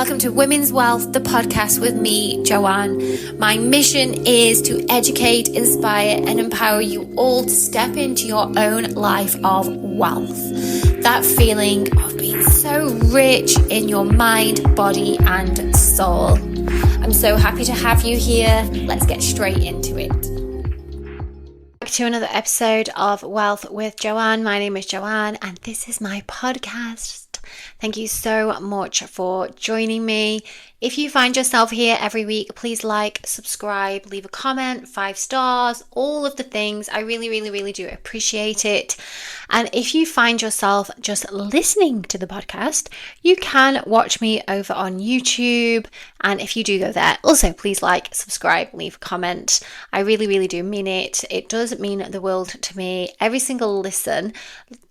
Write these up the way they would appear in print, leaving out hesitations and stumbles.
Welcome to Women's Wealth, the podcast with me, Joanne. My mission is to educate, inspire, and empower you all to step into your own life of wealth. That feeling of being so rich in your mind, body, and soul. I'm so happy to have you here. Let's get straight into it. Back to another episode of Wealth with Joanne. My name is Joanne, and this is my podcast. Thank you so much for joining me. If you find yourself here every week, please like, subscribe, leave a comment, 5 stars, all of the things. I really do appreciate it. And if you find yourself just listening to the podcast, you can watch me over on YouTube. And if you do go there, also please like, subscribe, leave a comment. I really do mean it. It does mean the world to me. Every single listen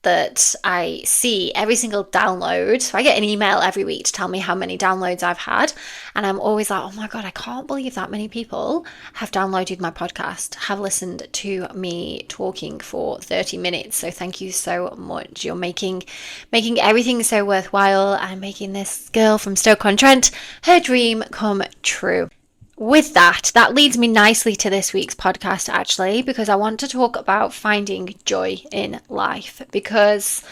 that I see, every single download. So I get an email every week to tell me how many downloads I've had. And I'm always like, oh my God, I can't believe that many people have downloaded my podcast, have listened to me talking for 30 minutes. So thank you so much. You're making everything so worthwhile and making this girl from Stoke-on-Trent, her dream come true. With that leads me nicely to this week's podcast, actually, because I want to talk about finding joy in life, because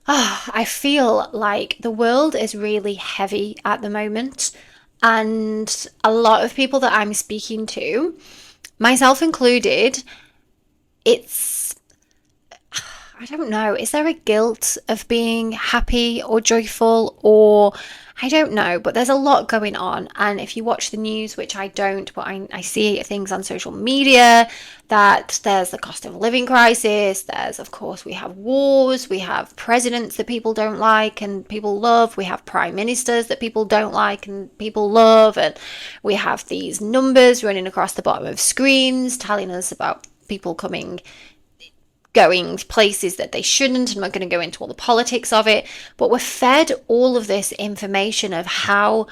I feel like the world is really heavy at the moment, and a lot of people that I'm speaking to, myself included, I don't know, is there a guilt of being happy or joyful, or I don't know, but there's a lot going on. And if you watch the news, which I don't, but I see things on social media, that there's the cost of living crisis. There's, of course, we have wars, we have presidents that people don't like and people love. We have prime ministers that people don't like and people love. And we have these numbers running across the bottom of screens telling us about people going places that they shouldn't. I'm not going to go into all the politics of it, but we're fed all of this information of how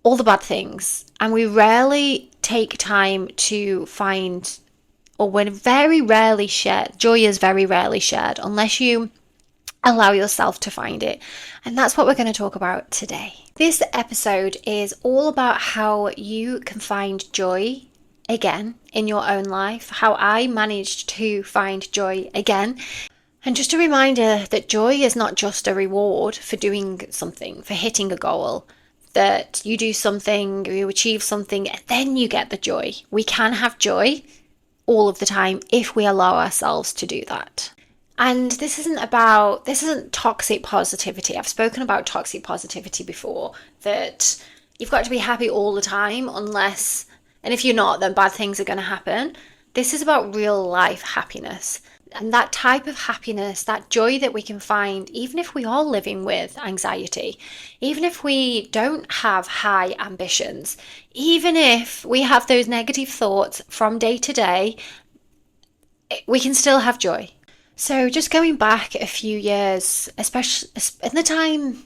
all the bad things, and we rarely take time to find, or when very rarely shared, joy is very rarely shared unless you allow yourself to find it. And that's what we're going to talk about today. This episode is all about how you can find joy again in your own life, how I managed to find joy again. And just a reminder that joy is not just a reward for doing something, for hitting a goal, that you do something, you achieve something, and then you get the joy. We can have joy all of the time if we allow ourselves to do that. And this isn't toxic positivity. I've spoken about toxic positivity before, that you've got to be happy all the time and if you're not, then bad things are going to happen. This is about real life happiness. And that type of happiness, that joy that we can find, even if we are living with anxiety, even if we don't have high ambitions, even if we have those negative thoughts from day to day, we can still have joy. So just going back a few years, especially in the time,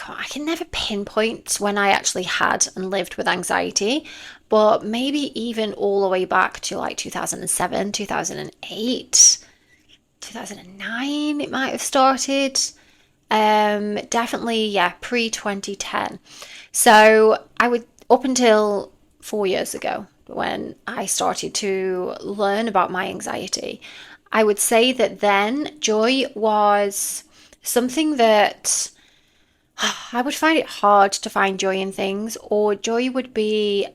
I can never pinpoint when I actually had and lived with anxiety, but maybe even all the way back to like 2007, 2008, 2009, it might have started. Definitely, pre-2010. So up until 4 years ago, when I started to learn about my anxiety, I would say that then joy was something that I would find it hard to find joy in things, or joy would be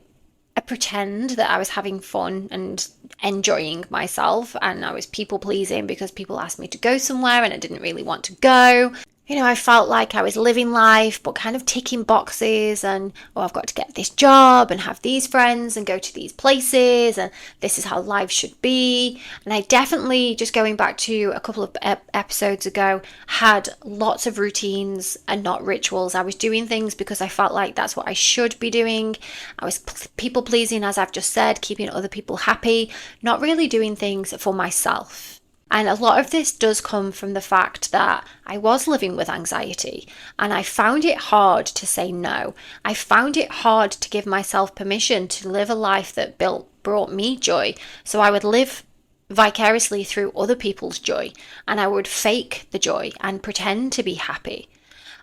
a pretend that I was having fun and enjoying myself, and I was people pleasing because people asked me to go somewhere and I didn't really want to go. I felt like I was living life, but kind of ticking boxes and, I've got to get this job and have these friends and go to these places and this is how life should be. And I definitely, just going back to a couple of episodes ago, had lots of routines and not rituals. I was doing things because I felt like that's what I should be doing. I was people pleasing, as I've just said, keeping other people happy, not really doing things for myself. And a lot of this does come from the fact that I was living with anxiety and I found it hard to say no. I found it hard to give myself permission to live a life that brought me joy. So I would live vicariously through other people's joy and I would fake the joy and pretend to be happy.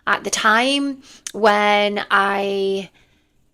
At the time when I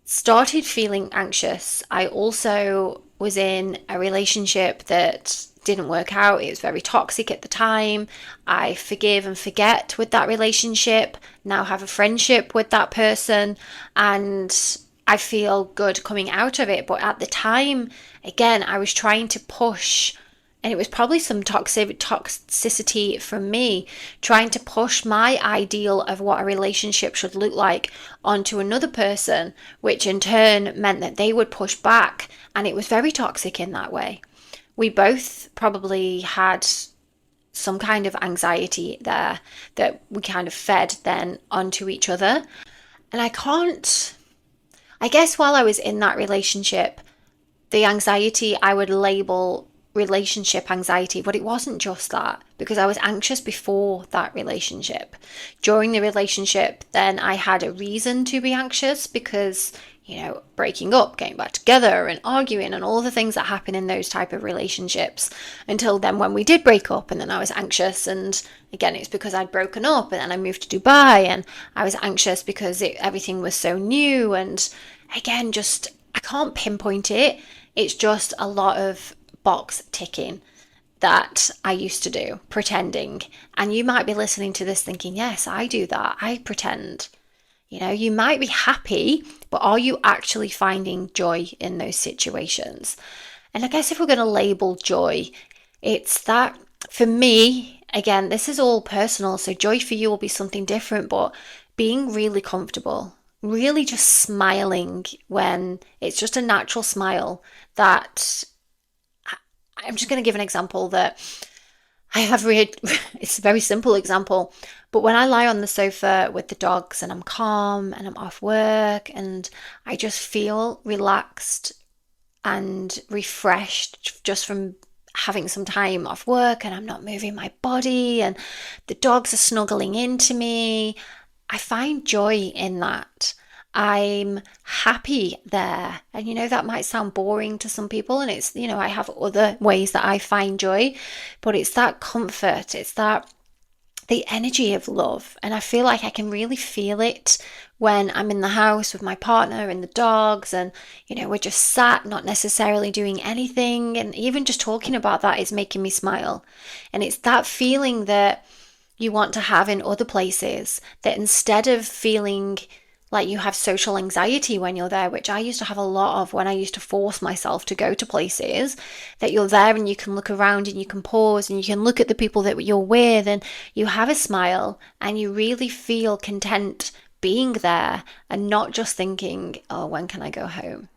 started feeling anxious, I also was in a relationship that didn't work out. It was very toxic at the time. I forgive and forget with that relationship, now have a friendship with that person, and I feel good coming out of it. But at the time, again, I was trying to push, and it was probably some toxicity from me trying to push my ideal of what a relationship should look like onto another person, which in turn meant that they would push back, and it was very toxic in that way. We both probably had some kind of anxiety there that we kind of fed then onto each other. And I guess while I was in that relationship, the anxiety I would label relationship anxiety, but it wasn't just that because I was anxious before that relationship. During the relationship, then I had a reason to be anxious because, breaking up, getting back together and arguing and all the things that happen in those type of relationships until then when we did break up and then I was anxious, and again it's because I'd broken up and then I moved to Dubai and I was anxious because everything was so new, and again just I can't pinpoint it. It's just a lot of box ticking that I used to do, pretending. And you might be listening to this thinking, yes, I do that. I pretend. You might be happy, but are you actually finding joy in those situations? And I guess if we're going to label joy, it's that for me, again, this is all personal. So joy for you will be something different, but being really comfortable, really just smiling when it's just a natural smile that I'm just going to give an example that I have read. It's a very simple example, but when I lie on the sofa with the dogs and I'm calm and I'm off work and I just feel relaxed and refreshed just from having some time off work and I'm not moving my body and the dogs are snuggling into me, I find joy in that. I'm happy there. And that might sound boring to some people. And it's, I have other ways that I find joy, but it's that comfort. It's that the energy of love. And I feel like I can really feel it when I'm in the house with my partner and the dogs. And, we're just sat, not necessarily doing anything. And even just talking about that is making me smile. And it's that feeling that you want to have in other places, that instead of feeling like you have social anxiety when you're there, which I used to have a lot of when I used to force myself to go to places, that you're there and you can look around and you can pause and you can look at the people that you're with and you have a smile and you really feel content being there and not just thinking, oh, when can I go home?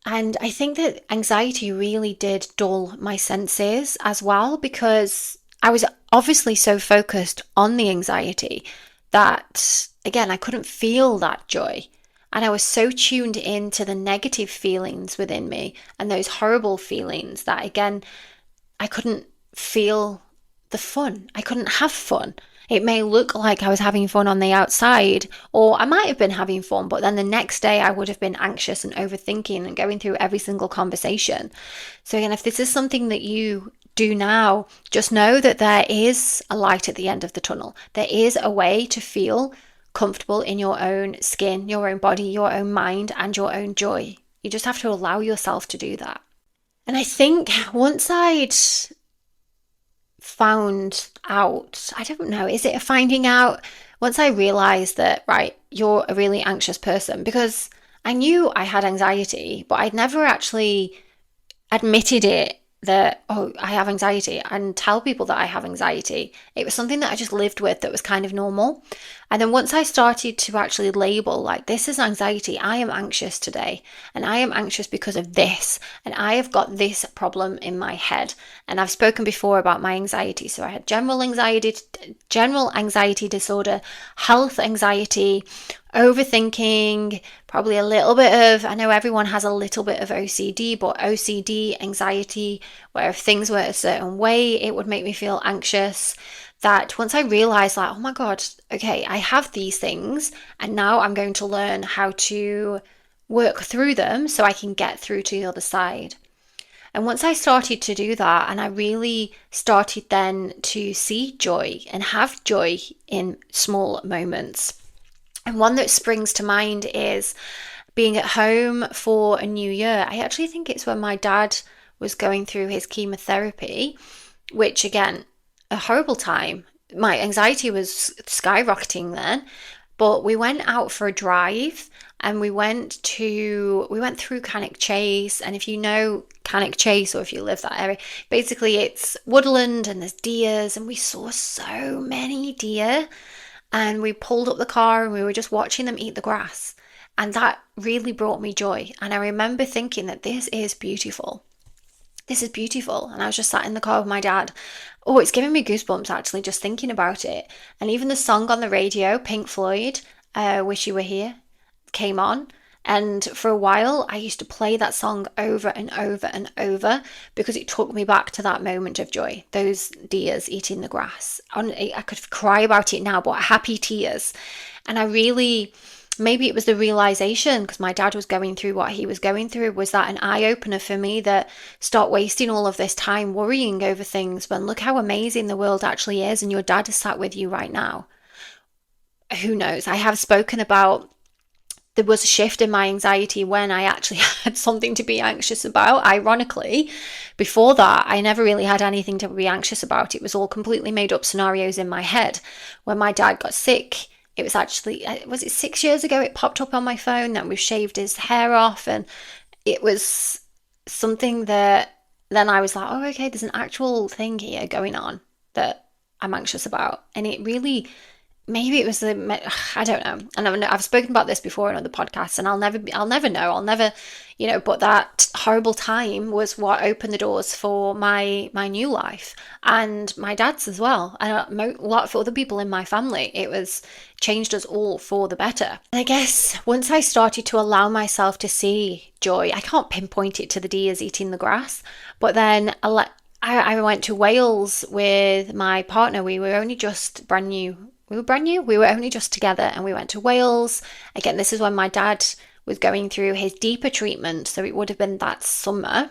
And I think that anxiety really did dull my senses as well because I was obviously so focused on the anxiety that, again, I couldn't feel that joy. And I was so tuned into the negative feelings within me and those horrible feelings that, again, I couldn't feel the fun. I couldn't have fun. It may look like I was having fun on the outside, or I might have been having fun, but then the next day I would have been anxious and overthinking and going through every single conversation. So, again, if this is something that you do now, just know that there is a light at the end of the tunnel. There is a way to feel comfortable in your own skin, your own body, your own mind, and your own joy. You just have to allow yourself to do that. And I think once I'd found out, I don't know, is it a finding out? Once I realized that, right, you're a really anxious person, because I knew I had anxiety, but I'd never actually admitted it that, oh, I have anxiety and tell people that I have anxiety. It was something that I just lived with that was kind of normal. And then once I started to actually label, like, this is anxiety, I am anxious today, and I am anxious because of this, and I have got this problem in my head. And I've spoken before about my anxiety. So I had general anxiety disorder, health anxiety, overthinking, probably a little bit of, I know everyone has a little bit of OCD, but OCD anxiety, where if things were a certain way, it would make me feel anxious. That once I realized, like, oh my God, okay, I have these things, and now I'm going to learn how to work through them so I can get through to the other side. And once I started to do that, and I really started then to see joy and have joy in small moments, And one that springs to mind is being at home for a new year. I actually think it's when my dad was going through his chemotherapy, which again, a horrible time. My anxiety was skyrocketing then, but we went out for a drive and we went through Cannock Chase. And if you know Cannock Chase, or if you live that area, basically it's woodland and there's deers, and we saw so many deer. And we pulled up the car and we were just watching them eat the grass. And that really brought me joy. And I remember thinking that this is beautiful. This is beautiful. And I was just sat in the car with my dad. Oh, it's giving me goosebumps actually just thinking about it. And even the song on the radio, Pink Floyd, Wish You Were Here, came on. And for a while, I used to play that song over and over and over because it took me back to that moment of joy. Those deers eating the grass. I could cry about it now, but happy tears. And I really, maybe it was the realization, because my dad was going through what he was going through, was that an eye-opener for me, that start wasting all of this time worrying over things when look how amazing the world actually is, and your dad is sat with you right now. Who knows? I have spoken about there was a shift in my anxiety when I actually had something to be anxious about. Ironically, before that, I never really had anything to be anxious about. It was all completely made up scenarios in my head. When my dad got sick, it was actually, was it 6 years ago? It popped up on my phone that we've shaved his hair off. And it was something that then I was like, oh, okay, there's an actual thing here going on that I'm anxious about. And it really, maybe it was I don't know. And I've spoken about this before in other podcasts, and I'll never know. I'll never, but that horrible time was what opened the doors for my new life and my dad's as well. And a lot of other people in my family. It was changed us all for the better. And I guess once I started to allow myself to see joy, I can't pinpoint it to the deers eating the grass, but then I went to Wales with my partner. We were only just brand new. We were brand new. We were only just together, and we went to Wales. Again, this is when my dad was going through his deeper treatment. So it would have been that summer.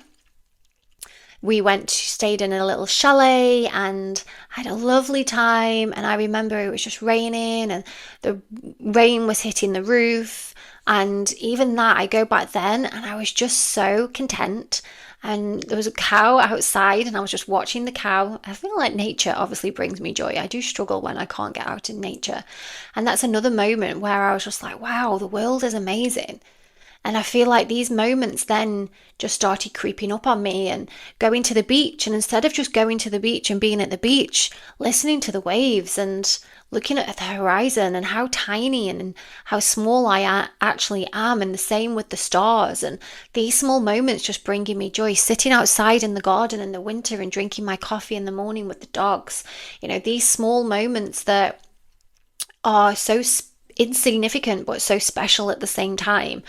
We stayed in a little chalet and had a lovely time. And I remember it was just raining and the rain was hitting the roof. And even that, I go back then and I was just so content. And there was a cow outside and I was just watching the cow. I feel like nature obviously brings me joy. I do struggle when I can't get out in nature. And that's another moment where I was just like, wow, the world is amazing. And I feel like these moments then just started creeping up on me, and going to the beach. And instead of just going to the beach and being at the beach, listening to the waves and looking at the horizon and how tiny and how small I actually am. And the same with the stars. And these small moments just bringing me joy. Sitting outside in the garden in the winter and drinking my coffee in the morning with the dogs. These small moments that are so insignificant but so special at the same time.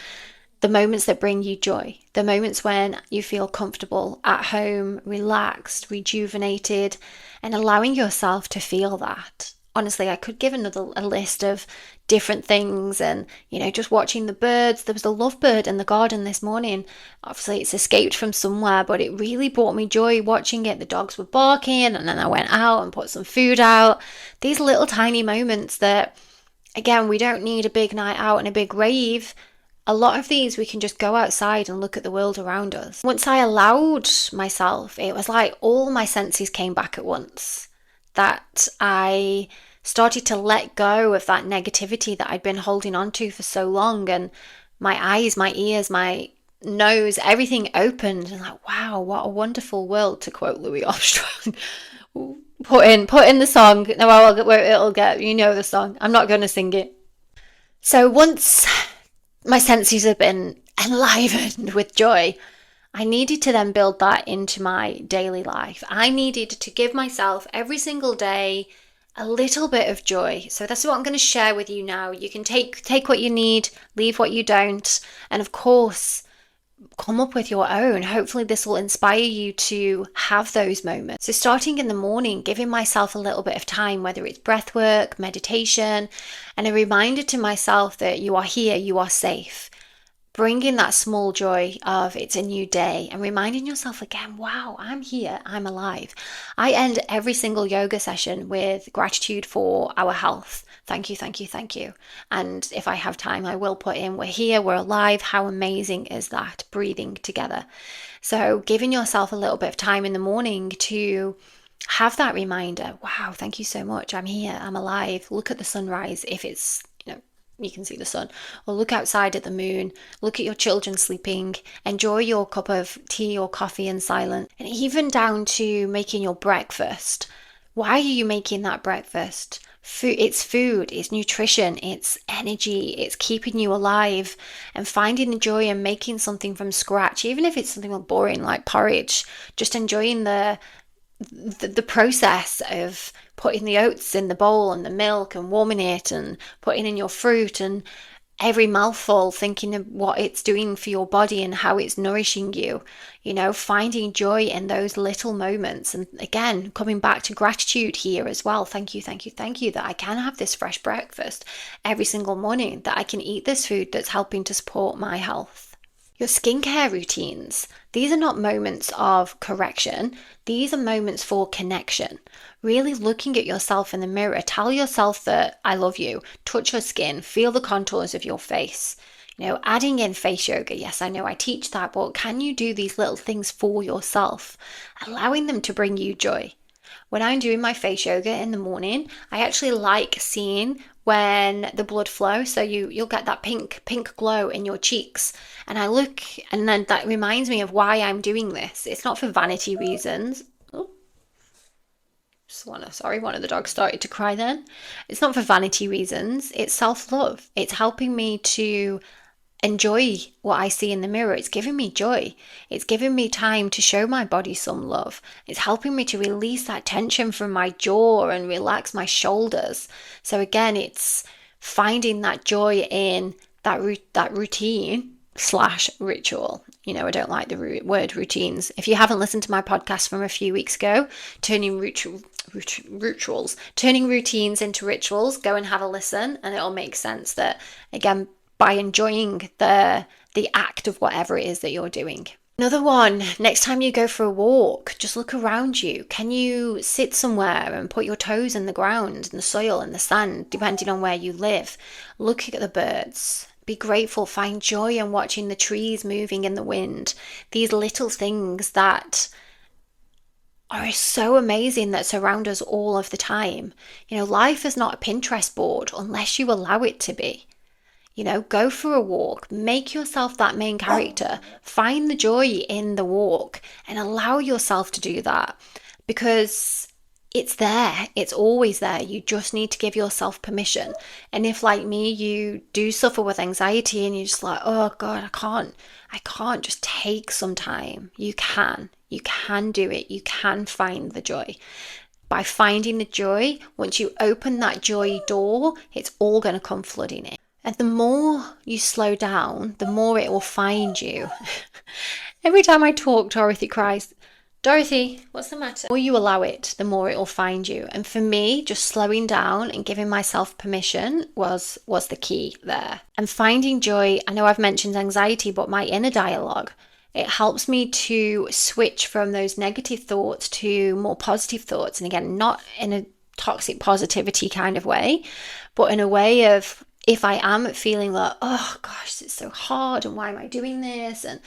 The moments that bring you joy, the moments when you feel comfortable at home, relaxed, rejuvenated, and allowing yourself to feel that. Honestly, I could give a list of different things, and just watching the birds. There was a lovebird in the garden this morning. Obviously, it's escaped from somewhere, but it really brought me joy watching it. The dogs were barking, and then I went out and put some food out. These little tiny moments that, again, we don't need a big night out and a big rave. A lot of these we can just go outside and look at the world around us. Once I allowed myself, it was like all my senses came back at once. That I started to let go of that negativity that I'd been holding on to for so long, and my eyes, my ears, my nose, everything opened, and like, wow, what a wonderful world, to quote Louis Armstrong. Put in the song. No, it'll get, the song. I'm not going to sing it. So once my senses have been enlivened with joy, I needed to then build that into my daily life. I needed to give myself every single day a little bit of joy. So that's what I'm going to share with you now. You can take what you need, leave what you don't, and of course, come up with your own. Hopefully this will inspire you to have those moments. So starting in the morning, giving myself a little bit of time, whether it's breath work, meditation, and a reminder to myself that you are here, you are safe. bringing that small joy of it's a new day and reminding yourself again, wow, I'm here, I'm alive. I end every single yoga session with gratitude for our health. Thank you, thank you, thank you. And if I have time, I will put in, we're here, we're alive. How amazing is that? Breathing together. So giving yourself a little bit of time in the morning to have that reminder, wow, thank you so much. I'm here, I'm alive. Look at the sunrise if it's, you can see the sun, or look outside at the moon, look at your children sleeping, enjoy your cup of tea or coffee in silence, and even down to making your breakfast. Why are you making that breakfast? Food, it's nutrition, it's energy, it's keeping you alive, and finding the joy in making something from scratch, even if it's something boring like porridge, just enjoying the process of putting the oats in the bowl and the milk and warming it and putting in your fruit, and every mouthful thinking of what it's doing for your body and how it's nourishing you, finding joy in those little moments. And again, coming back to gratitude here as well. Thank you, thank you, thank you that I can have this fresh breakfast every single morning, that I can eat this food that's helping to support my health. Your skincare routines, these are not moments of correction, these are moments for connection. Really looking at yourself in the mirror, tell yourself that I love you, touch your skin, feel the contours of your face. Adding in face yoga, yes, I know I teach that, but can you do these little things for yourself, allowing them to bring you joy? When I'm doing my face yoga in the morning, I actually like seeing when the blood flows, so you'll get that pink glow in your cheeks. And I look, and then that reminds me of why I'm doing this. It's not for vanity reasons. Oh, sorry, one of the dogs started to cry then. It's not for vanity reasons. It's self-love. It's helping me to enjoy what I see in the mirror. It's giving me joy. It's giving me time to show my body some love. It's helping me to release that tension from my jaw and relax my shoulders. So again, it's finding that joy in that routine / ritual. I don't like the word routines. If you haven't listened to my podcast from a few weeks ago, turning rituals, turning routines into rituals, go and have a listen, and it'll make sense that, again, by enjoying the act of whatever it is that you're doing. Another one, next time you go for a walk, just look around you. Can you sit somewhere and put your toes in the ground, in the soil, in the sand, depending on where you live? Look at the birds. Be grateful. Find joy in watching the trees moving in the wind. These little things that are so amazing that surround us all of the time. Life is not a Pinterest board unless you allow it to be. Go for a walk, make yourself that main character, find the joy in the walk and allow yourself to do that, because it's there. It's always there. You just need to give yourself permission. And if, like me, you do suffer with anxiety and you're just like, oh God, I can't just take some time. You can do it. You can find the joy. By finding the joy, once you open that joy door, it's all going to come flooding in. And the more you slow down, the more it will find you. Every time I talk, Dorothy cries, Dorothy, what's the matter? The more you allow it, the more it will find you. And for me, just slowing down and giving myself permission was the key there. And finding joy, I know I've mentioned anxiety, but my inner dialogue, it helps me to switch from those negative thoughts to more positive thoughts. And again, not in a toxic positivity kind of way, but in a way of, if I am feeling like, oh gosh, it's so hard and why am I doing this and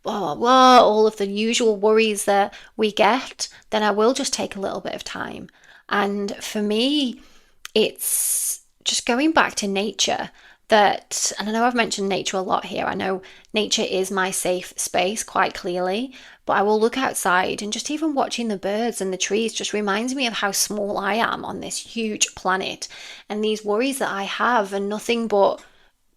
blah, blah, blah, all of the usual worries that we get, then I will just take a little bit of time. And for me, it's just going back to nature. And I know I've mentioned nature a lot here. I know nature is my safe space quite clearly, but I will look outside and just even watching the birds and the trees just reminds me of how small I am on this huge planet. And these worries that I have are nothing but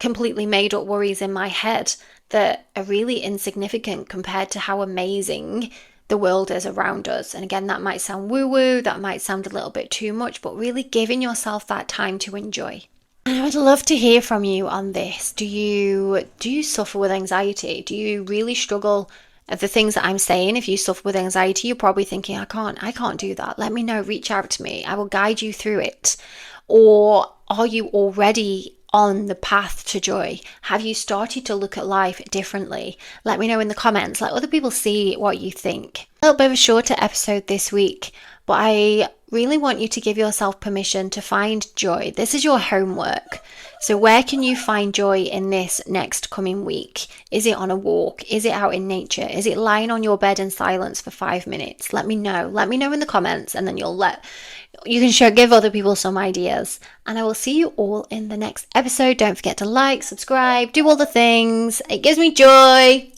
completely made up worries in my head that are really insignificant compared to how amazing the world is around us. And again, that might sound woo-woo, that might sound a little bit too much, but really giving yourself that time to enjoy. And I would love to hear from you on this. Do you suffer with anxiety? Do you really struggle at the things that I'm saying? If you suffer with anxiety, you're probably thinking, I can't do that. Let me know, reach out to me. I will guide you through it. Or are you already on the path to joy? Have you started to look at life differently? Let me know in the comments. Let other people see what you think. A little bit of a shorter episode this week, but I really want you to give yourself permission to find joy. This is your homework. So where can you find joy in this next coming week? Is it on a walk? Is it out in nature? Is it lying on your bed in silence for 5 minutes? Let me know. Let me know in the comments, and then you can give other people some ideas. And I will see you all in the next episode. Don't forget to like, subscribe, do all the things. It gives me joy.